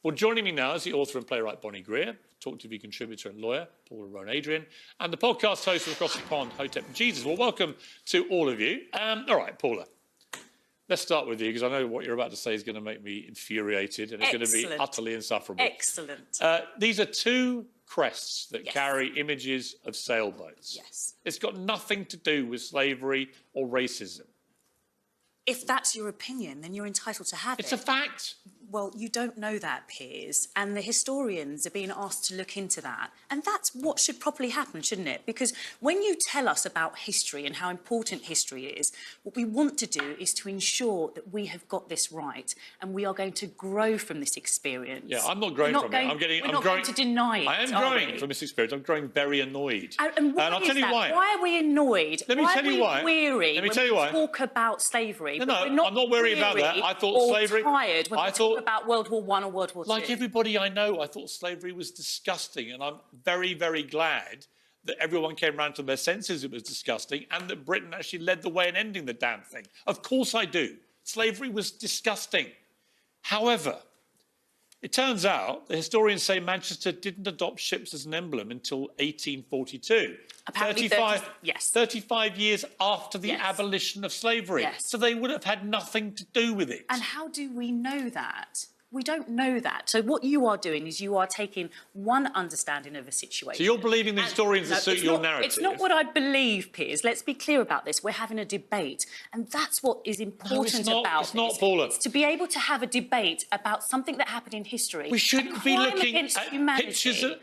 Well, joining me now is the author and playwright Bonnie Greer, Talk TV contributor and lawyer Paula Rowan Adrian, and the podcast host from across the pond, Hotep Jesus. Well, welcome to all of you. All right, Paula, let's start with you because I know what you're about to say is going to make me infuriated and it's going to be utterly insufferable. Excellent. These are two crests that carry images of sailboats. Yes. It's got nothing to do with slavery or racism. If that's your opinion, then you're entitled to have it. It's a fact. Well, you don't know that, Piers, and the historians are being asked to look into that. And that's what should properly happen, shouldn't it? Because when you tell us about history and how important history is, what we want to do is to ensure that we have got this right and we are going to grow from this experience. Yeah, I'm not growing from it. We're not going to deny it. I am growing from this experience. I'm growing very annoyed. And I'll tell you why. Why are we annoyed? Let me tell you why. Why are we weary Let me tell you why. when we talk about slavery? No, I'm not worried about that. I thought slavery... tired when we talk about World War I or World War II. Like everybody I know, I thought slavery was disgusting, and I'm very, very glad that everyone came round to their senses it was disgusting and that Britain actually led the way in ending the damn thing. Of course I do. Slavery was disgusting. However, it turns out the historians say Manchester didn't adopt ships as an emblem until 1842. Apparently 35 years after the abolition of slavery. Yes. So they would have had nothing to do with it. And how do we know that? We don't know that. So what you are doing is you are taking one understanding of a situation. So you're believing the historians that suit your narrative? It's not what I believe, Piers. Let's be clear about this. We're having a debate. And that's what is important about this. It's not, Paula. It's to be able to have a debate about something that happened in history. We shouldn't be looking at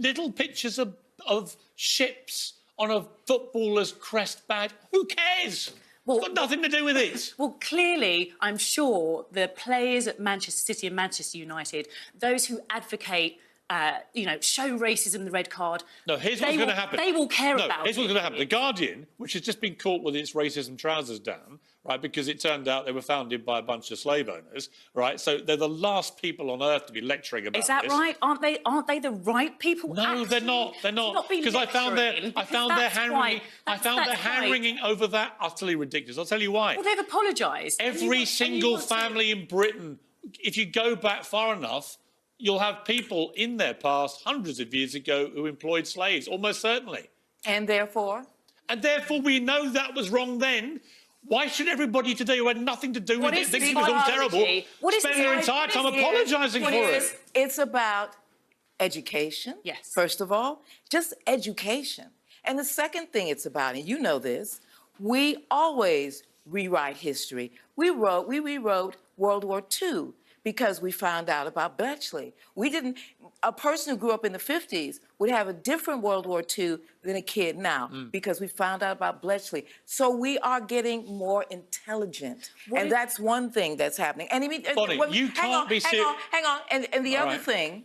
little pictures of ships on a footballer's crest badge. Who cares? Well, it's got nothing to do with it. Well, clearly, I'm sure the players at Manchester City and Manchester United, those who advocate, show racism, the red card. No, here's what's going to happen. They will care about it. Here's what's going to happen. The Guardian, which has just been caught with its racism trousers down, right, because it turned out they were founded by a bunch of slave owners, right? So they're the last people on earth to be lecturing about this. Is that right? Aren't they the right people? No, actually? they're not. They're not. Because I found their hand wringing over that utterly ridiculous. I'll tell you why. Well, they've apologised. Every single family in Britain, if you go back far enough, you'll have people in their past, hundreds of years ago, who employed slaves, almost certainly. And therefore? And therefore, we know that was wrong then. Why should everybody today who had nothing to do with it think it was all terrible spend their entire time apologising for it? It's about education, first of all, just education. And the second thing it's about, and you know this, we always rewrite history. We rewrote World War II because we found out about Bletchley. A person who grew up in the 50s would have a different World War II than a kid now because we found out about Bletchley. So we are getting more intelligent. And that's one thing that's happening. And Bonnie, you can't be serious. Hang on. And the other thing,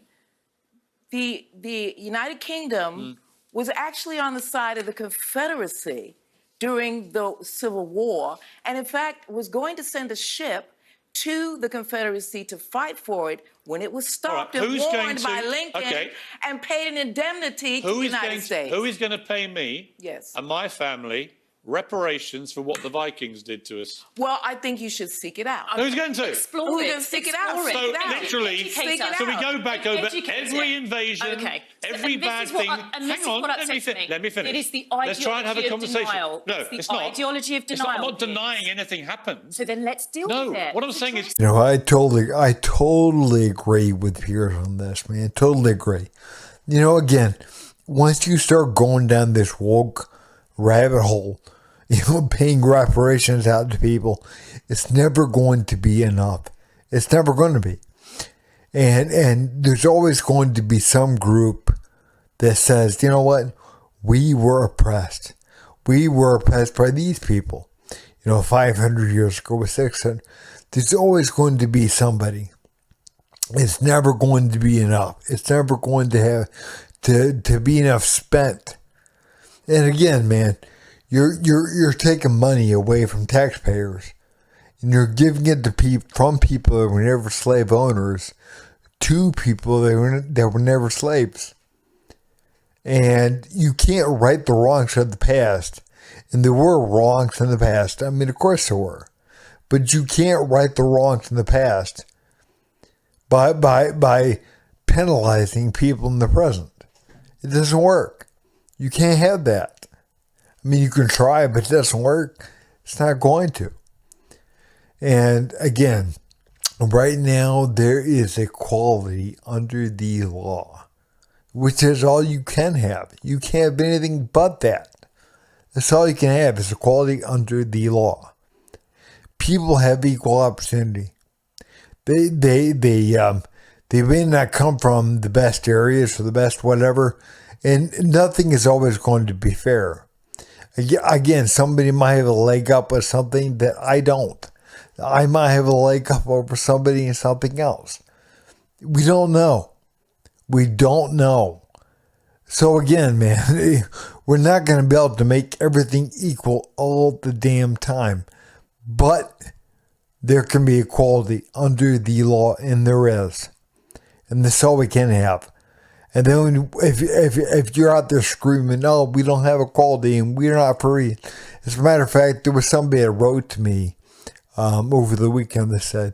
the United Kingdom was actually on the side of the Confederacy during the Civil War, and in fact was going to send a ship to the Confederacy to fight for it when it was stopped and warned by Lincoln and paid an indemnity to the United States. Who is going to pay me and my family reparations for what the Vikings did to us? Well, I think you should seek it out. Who's going to? Explore it. Seek it out. So literally, so we go back over every invasion, every bad thing. Hang on, let me finish. It is the ideology Let's try and have a conversation. Denial. No, it's not. Ideology of denial. I'm not denying anything happened. So then let's deal with it. What I'm saying is... I totally agree with Piers on this, man. Totally agree. Again, once you start going down this woke rabbit hole, paying reparations out to people, it's never going to be enough. It's never going to be. And there's always going to be some group that says, you know what? We were oppressed. We were oppressed by these people. 500 years ago with 600. There's always going to be somebody. It's never going to be enough. It's never going to have to be enough spent. And again, man, you're taking money away from taxpayers, and you're giving it to from people that were never slave owners to people that were never slaves. And you can't right the wrongs of the past. And there were wrongs in the past. I mean, of course there were, but you can't right the wrongs in the past by penalizing people in the present. It doesn't work. You can't have that. I mean, you can try, but it doesn't work. It's not going to. And again, right now there is equality under the law, which is all you can have. You can't have anything but that. That's all you can have is equality under the law. People have equal opportunity. They may not come from the best areas or the best whatever, and nothing is always going to be fair. Again, somebody might have a leg up with something that I don't. I might have a leg up over somebody in something else. We don't know. We don't know. So again, man, we're not going to be able to make everything equal all the damn time. But there can be equality under the law, and there is. And that's all we can have. And then if you're out there screaming, no, we don't have equality and we're not free. As a matter of fact, there was somebody that wrote to me over the weekend that said,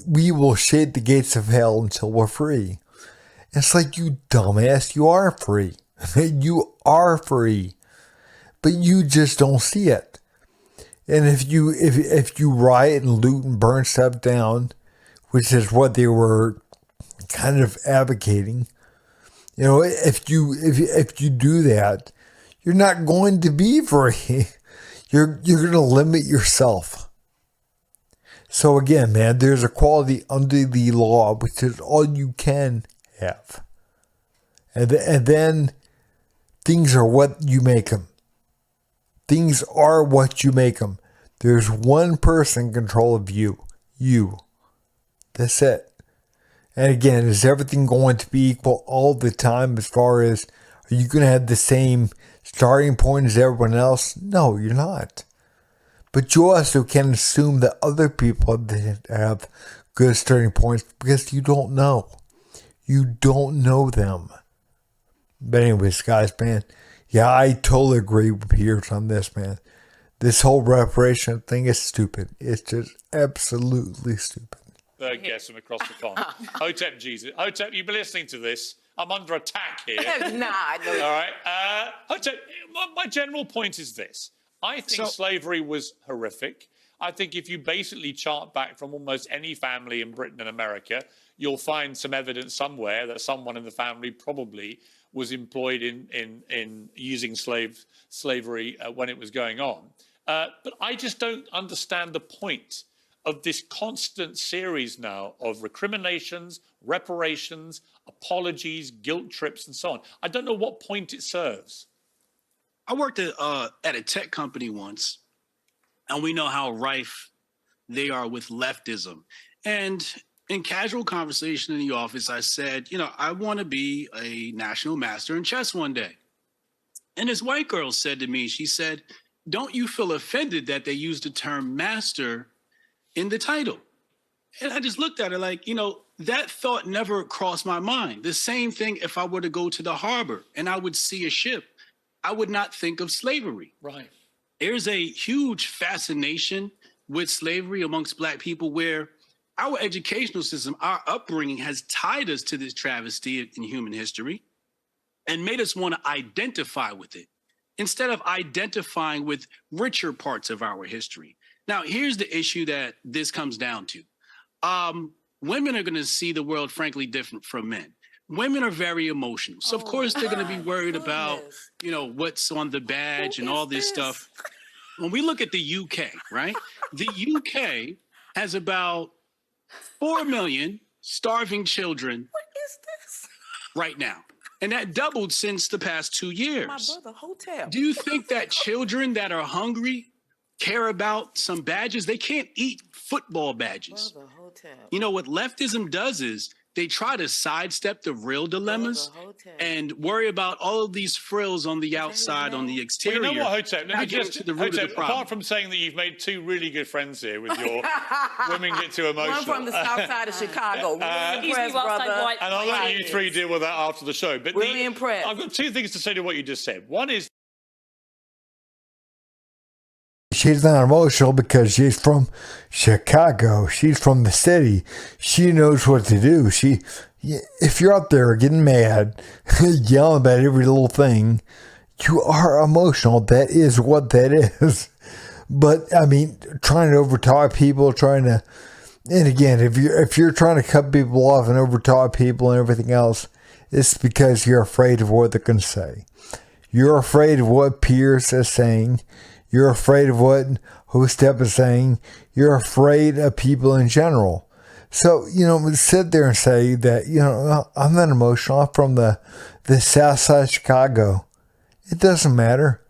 we will shade the gates of hell until we're free. It's like, you dumbass, you are free. You are free. But you just don't see it. And if you riot and loot and burn stuff down, which is what they were kind of advocating, if you do that, you're not going to be free. You're going to limit yourself. So again, man, there's equality under the law, which is all you can have. And then things are what you make them. Things are what you make them. There's one person in control of you. You. That's it. And again, is everything going to be equal all the time as far as, are you going to have the same starting point as everyone else? No, you're not. But you also can assume that other people have good starting points because you don't know. You don't know them. But anyways, guys, man, yeah, I totally agree with Piers on this, man. This whole reparation thing is stupid. It's just absolutely stupid. Third guess from across the pond. Hotep Jesus. Hotep, you've been listening to this. I'm under attack here. Nah, I know. All right. Hotep, my general point is this. I think slavery was horrific. I think if you basically chart back from almost any family in Britain and America, you'll find some evidence somewhere that someone in the family probably was employed in using slavery when it was going on. But I just don't understand the point of this constant series now of recriminations, reparations, apologies, guilt trips, and so on. I don't know what point it serves. I worked at a tech company once, and we know how rife they are with leftism. And in casual conversation in the office, I said, I want to be a national master in chess one day. And this white girl said to me, she said, don't you feel offended that they used the term master in the title? And I just looked at her like, that thought never crossed my mind. The same thing if I were to go to the harbor and I would see a ship, I would not think of slavery. Right. There's a huge fascination with slavery amongst Black people where our educational system, our upbringing has tied us to this travesty in human history and made us want to identify with it instead of identifying with richer parts of our history. Now, here's the issue that this comes down to. Women are going to see the world, frankly, different from men. Women are very emotional. So, of course, they're going to be worried about, what's on the badge and all this stuff. When we look at the UK, right? The UK has about 4 million starving children. What is this? Right now. And that doubled since the past 2 years. My brother, hotel. Do you think that children that are hungry care about some badges? They can't eat football badges. Brother, hotel. What leftism does is they try to sidestep the real dilemmas and worry about all of these frills on the outside, on the exterior. Well, you know what, Hotep? Let me just, to the root of the problem. Apart from saying that you've made two really good friends here with your women get too emotional. One from the south side of Chicago. Really impressed, brother. And I'll let you three deal with that after the show. But really impressed. I've got two things to say to what you just said. One is, she's not emotional because she's from Chicago. She's from the city. She knows what to do. if you're out there getting mad, yelling about every little thing, you are emotional. That is what that is. But I mean, trying to overtalk people, and again, if you're trying to cut people off and overtalk people and everything else, it's because you're afraid of what they're going to say. You're afraid of what Piers is saying. You're afraid of what Hostep is saying. You're afraid of people in general. So, sit there and say that, I'm not emotional. I'm from the south side of Chicago. It doesn't matter.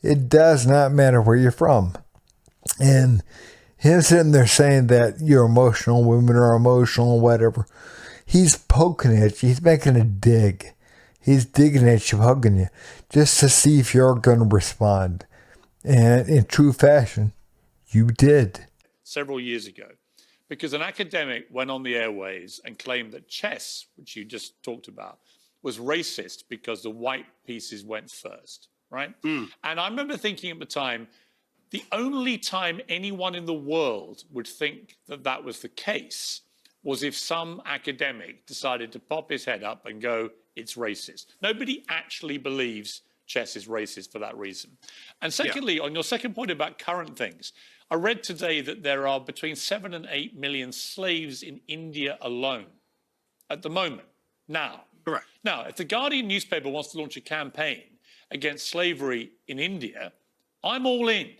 It does not matter where you're from. And him sitting there saying that you're emotional, women are emotional, whatever. He's poking at you. He's making a dig. He's digging at you, hugging you, just to see if you're going to respond. And in true fashion, you did. Several years ago, because an academic went on the airways and claimed that chess, which you just talked about, was racist because the white pieces went first, right? And I remember thinking at the time, the only time anyone in the world would think that that was the case was if some academic decided to pop his head up and go, it's racist. Nobody actually believes chess is racist for that reason. And secondly, on your second point about current things, I read today that there are between 7 and 8 million slaves in India alone at the moment. Now, Correct. Now, if the Guardian newspaper wants to launch a campaign against slavery in India, I'm all in.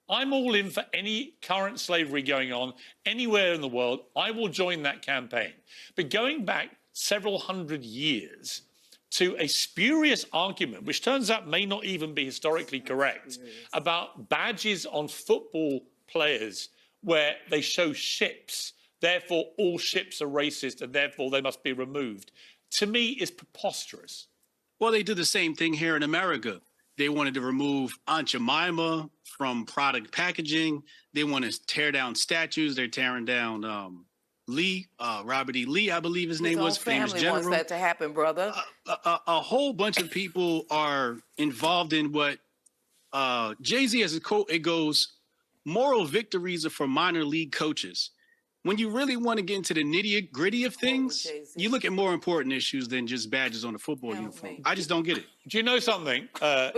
I'm all in for any current slavery going on anywhere in the world. I will join that campaign. But going back several hundred years to a spurious argument, which turns out may not even be historically correct, about badges on football players where they show ships, therefore all ships are racist and therefore they must be removed, to me is preposterous. Well, they did the same thing here in America. They wanted to remove Aunt Jemima from product packaging. They want to tear down statues. They're tearing down Lee, Robert E. Lee, I believe his name was, famous general. Wants that to happen, brother. A whole bunch of people are involved in what Jay-Z has a quote. It goes, moral victories are for minor league coaches. When you really want to get into the nitty gritty of things, you look at more important issues than just badges on a football uniform. I just don't get it. Do you know something?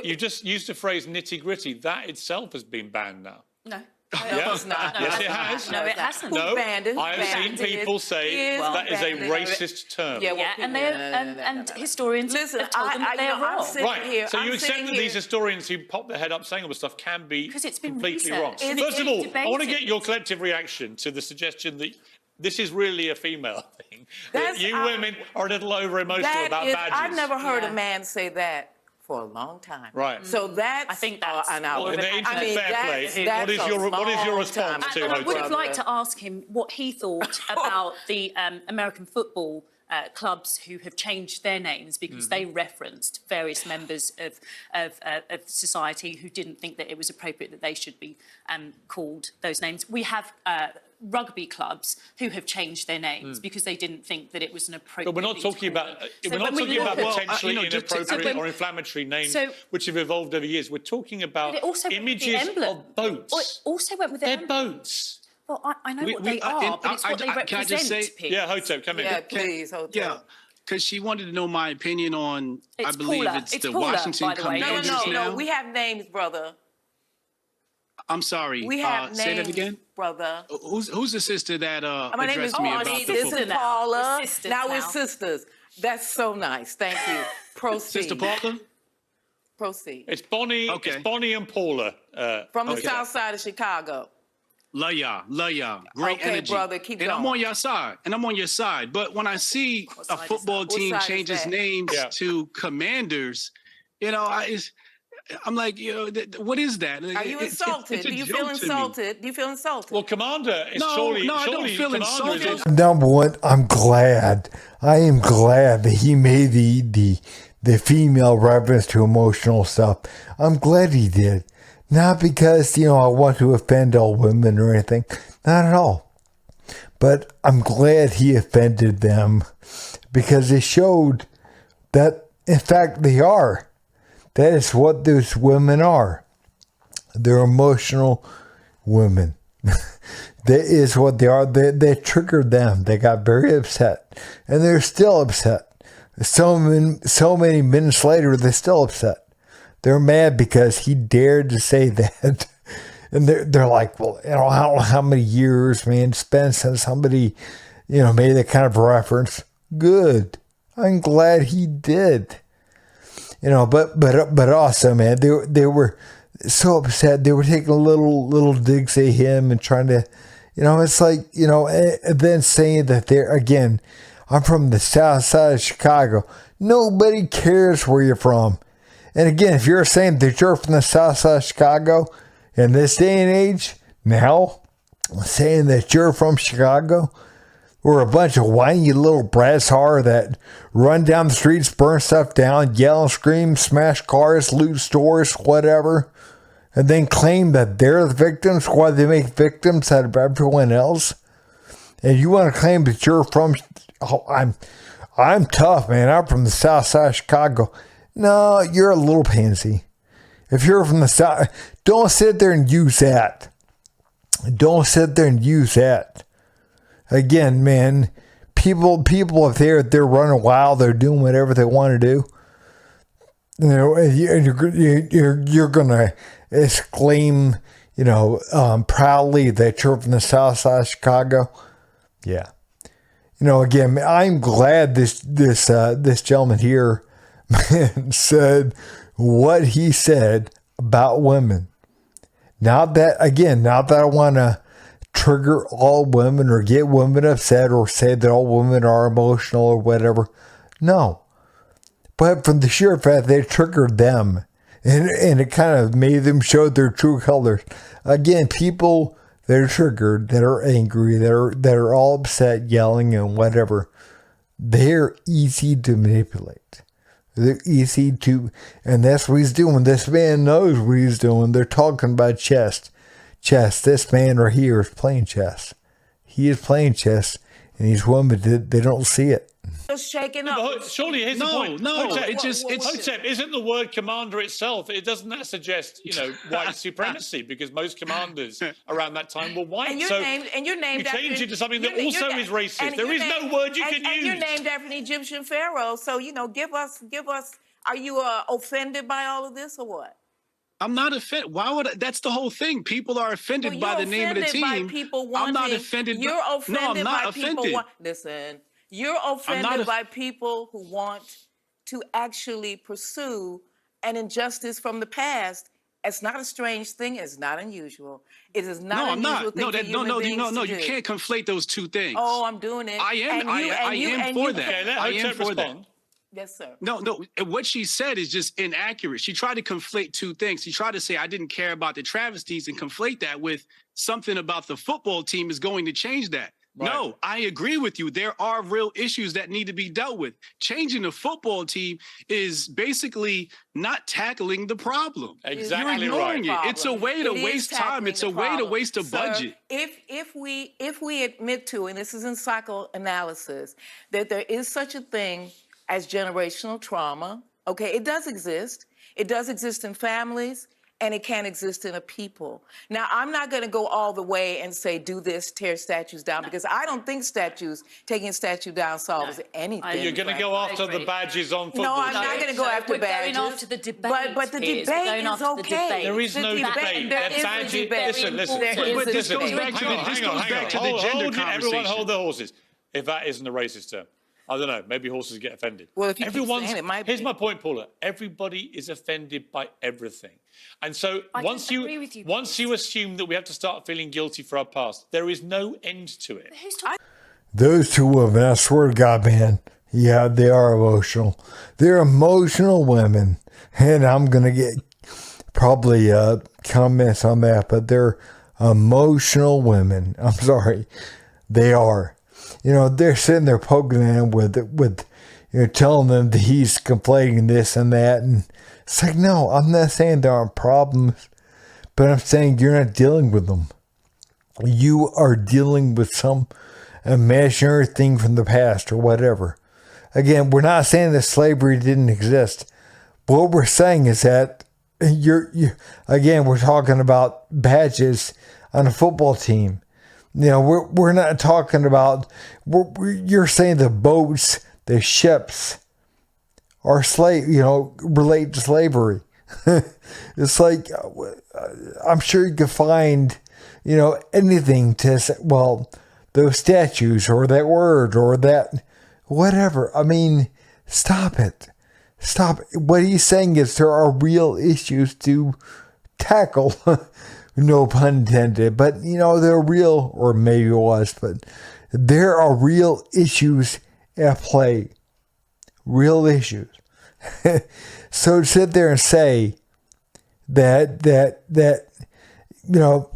You just used the phrase nitty gritty. That itself has been banned now. No. Yeah. It's not. Yes, it has. No, it hasn't. No, Banded. I have seen people say that is a racist term. Yeah, and historians have told them that they're wrong. Right, so you accept that these historians who pop their head up saying all this stuff can be completely wrong. First of all, I want to get your collective reaction to the suggestion that this is really a female thing. That you women are a little over-emotional about badges. I've never heard a man say that for a long time. Right. So that's, I think that's an outlet. Well, in the interest of fair play, what is your response to I would have liked to ask him what he thought about the American football clubs who have changed their names because they referenced various members of society who didn't think that it was appropriate that they should be called those names. We have rugby clubs who have changed their names because they didn't think that it was an appropriate. But we're not talking about potentially inappropriate or inflammatory names which have evolved over years. We're talking about images of boats. Well, it also went with the They're boats. Well, I know what they are, but it's what they represent. Can I just say, yeah, Hotep, come in. Yeah, please, Hotep. Yeah, because she wanted to know my opinion on, I believe Paula. it's it's the Paula, Washington Commanders now. No, we have names, brother. I'm sorry. We have names, say that again, brother. Who's the sister that my name is addressed me about the This football? is Paula. We're Now we're now. sisters. That's so nice. Thank you. Proceed. Sister Paula? Proceed. It's Bonnie. Okay. It's Bonnie and Paula. From the south side of Chicago. Love y'all. Great Okay, energy. brother, keep and going. I'm on your side. But when I see a football team What side change is its that? names to Commanders, I'm like, what is that? Are you insulted? It's a Do you joke feel to me. insulted? Do you feel insulted? Well, Commander is No, surely. I don't surely feel Commander is insulted. Number one, I'm glad. I am glad that he made the female reference to emotional stuff. I'm glad he did. Not because, I want to offend all women or anything. Not at all. But I'm glad he offended them because it showed that, in fact, they are. That is what those women are. They're emotional women. That is what they are. They triggered them. They got very upset, and they're still upset. So many minutes later, they're still upset. They're mad because he dared to say that, and they're like, well, I don't know how many years, man, spent since somebody, made that kind of reference. Good. I'm glad he did. But also, man, they were so upset. They were taking little digs at him and trying to, it's like, and then saying that again, I'm from the south side of Chicago. Nobody cares where you're from. And again, if you're saying that you're from the south side of Chicago in this day and age, now, saying that you're from Chicago, we're a bunch of whiny little brats that run down the streets, burn stuff down, yell and scream, smash cars, loot stores, whatever, and then claim that they're the victims while they make victims out of everyone else. And you want to claim that you're from, I'm tough, man. I'm from the south side of Chicago. No, you're a little pansy. If you're from the south, don't sit there and use that. Don't sit there and use that. Again, man, people up there, they're running wild. They're doing whatever they want to do. You're gonna exclaim, proudly that you're from the south side of Chicago. Yeah. Again, I'm glad this gentleman here said what he said about women. Not that I want to trigger all women or get women upset or say that all women are emotional or whatever. No. But from the sheer fact they triggered them and it kind of made them show their true colors. Again, people that are triggered, that are angry, that are all upset, yelling and whatever, they're easy to manipulate. They're easy to, and that's what he's doing. This man knows what he's doing. They're talking about chess. This man right here is playing chess. He is playing chess, and these women, they don't see it. Just shaking up. Surely here's the point. It's Hotep, isn't the word commander itself? It doesn't that suggest white supremacy because most commanders around that time were white. And you named change it to something that also is racist. There is no word you can use. And you named after an Egyptian pharaoh. So give us. Are you offended by all of this or what? I'm not offended. Why would that's the whole thing? People are offended by the name of the team. I'm not offended. You're offended no, I'm not by offended. people. Listen, you're offended by people who want to actually pursue an injustice from the past. It's not a strange thing. It's not unusual. It is not unusual thing for human beings to do. You can't conflate those two things. Oh, I'm doing it. I am for that. Okay, I am for that. Yes, sir. No. What she said is just inaccurate. She tried to conflate two things. She tried to say, I didn't care about the travesties and conflate that with something about the football team is going to change that. Right. No, I agree with you. There are real issues that need to be dealt with. Changing the football team is basically not tackling the problem. Exactly. You're ignoring it. It's a way to waste time. It's a way to waste a budget. If we admit to, and this is in psychoanalysis, that there is such a thing as generational trauma, okay, it does exist. It does exist in families, and it can exist in a people. Now, I'm not going to go all the way and say, do this, tear statues down, because I don't think taking a statue down solves anything. You're going to go after the badges on football. No, I'm not going to go after badges. Going after the debate. But the debate is okay. There is no debate. There is a debate. Listen. But this goes back to the gender conversation. Everyone hold their horses. If that isn't a racist term. I don't know. Maybe horses get offended. Well, if you keep saying it might be. Here's my point, Paula. Everybody is offended by everything, and so once you assume that we have to start feeling guilty for our past, there is no end to it. Those two women, I swear to God, man. Yeah, they are emotional. They're emotional women, and I'm gonna get probably comments on that, but they're emotional women. I'm sorry, they are. They're sitting there poking at him with telling them that he's conflating this and that. And it's like, no, I'm not saying there aren't problems, but I'm saying you're not dealing with them. You are dealing with some imaginary thing from the past or whatever. Again, we're not saying that slavery didn't exist. What we're saying is that again, we're talking about badges. on a football team. You know, we're not talking about, you're saying the boats, the ships are relate to slavery. It's like, I'm sure you could find, anything to say, well, those statues or that word or that whatever. I mean, stop it. Stop. What he's saying is there are real issues to tackle. No pun intended. But, they're real, or maybe it was, but there are real issues at play. Real issues. So to sit there and say that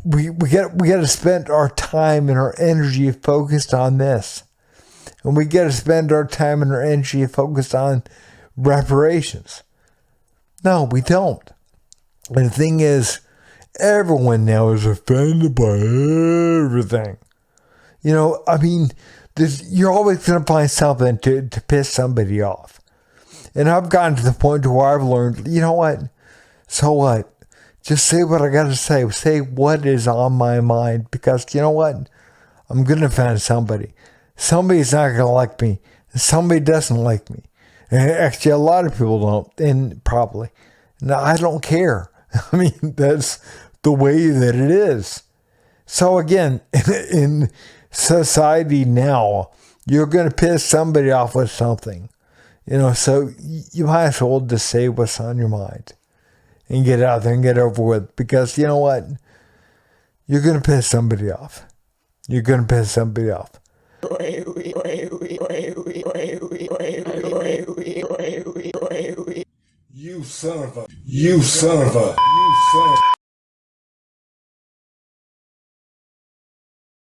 we got to spend our time and our energy focused on this, and we got to spend our time and our energy focused on reparations. No, we don't. And the thing is, everyone now is offended by everything. You're always going to find something to piss somebody off. And I've gotten to the point where I've learned, you know what? So what? Just say what I got to say. Say what is on my mind. Because you know what? I'm going to offend somebody. Somebody's not going to like me. Somebody doesn't like me. And actually, a lot of people don't. And probably. Now, I don't care. I mean, that's the way that it is. So again, in society now, you're going to piss somebody off with something. So you might as well just say what's on your mind and get out there and get over with. Because you know what? You're going to piss somebody off. You're going to piss somebody off. You son of a.